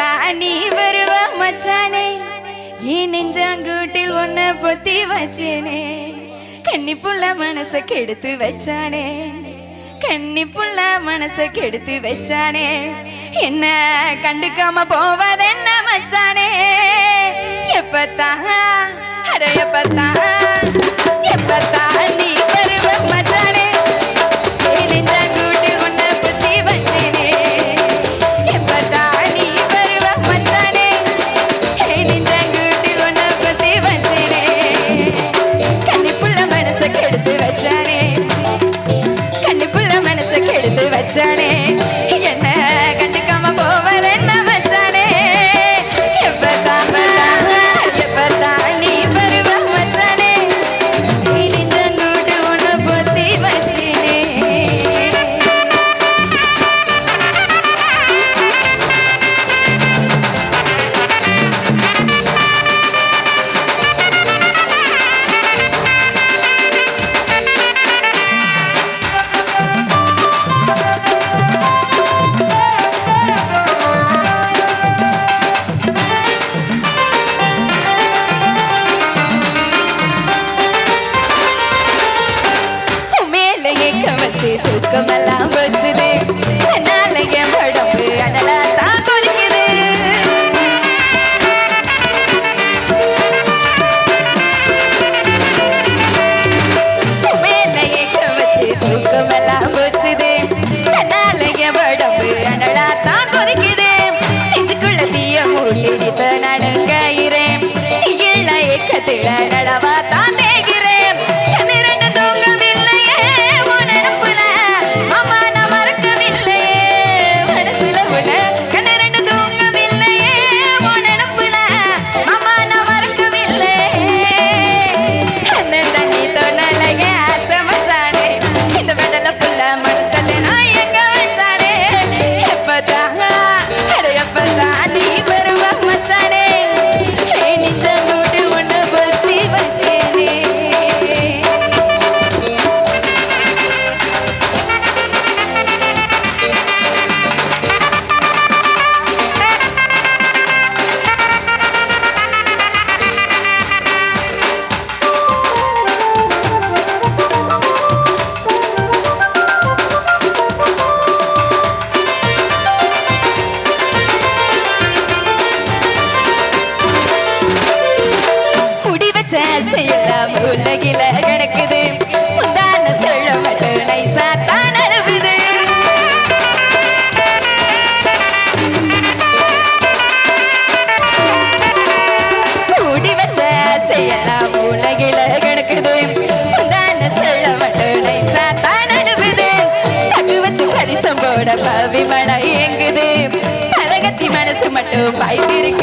எப்பத்தா நீ வருவ மச்சானே என் நெஞ்சாங்கூட்டில் ஒன்ன பொத்தி வச்சேனே கன்னிப்புள்ள மனச கெடுத்து வச்சானே கன்னிப்புள்ள மனச கெடுத்து வச்சானே என்ன கண்டுக்காம போவதென்ன மச்சானே எப்பத்தா அட எப்பத்தா எப்பத்தா நீ வருவ மச்சானே என் நெஞ்சாங்கூட்டில் ஒன்ன பொத்தி வச்சேனே எப்பத்தா நீ வருவ மச்சானே என் நெஞ்சாங்கூட்டில் ஒன்ன பொத்தி வச்சேனே கன்னிப்புள்ள மனச கெடுத்து வச்சானே கன்னிப்புள்ள மனச கெடுத்து வச்சானே என்ன கண்டுக்காம போவதென்ன மச்சானே எப்பத்தா எப்பத்தா நீ வருவ மச்சானே நெஞ்சங்கூட்டு ஒன்ன பொத்தி வச்சேனே தூக்கமெல்லாம் வச்சுது என்னால என் உடம்பு அனலா தான் கொதிக்குது மேல ஏக்க வச்சு தூக்கமெல்லாம் வச்சுது என்னால என் உடம்பு அனலா தான் கொதிக்குது நெஞ்சுக்குள்ள தீய மூடிட்டு நடுங்கிறேன் இல்ல ஏக்கத்தில நடவா தான் தேகிறேன் உலகில கிடக்குது முந்தான சொல்ல மட்டும் நைசா தான் அழுவுது மூடி வச்ச செய்யலாம் உலகில கிடக்குது முந்தான சொல்ல மட்டும் நைசா தான் அழுவுது பகு வச்சு பரிசம் போட பவி மழை எங்குது பழகத்தி மனசு மட்டும் பாய்த்திருக்கு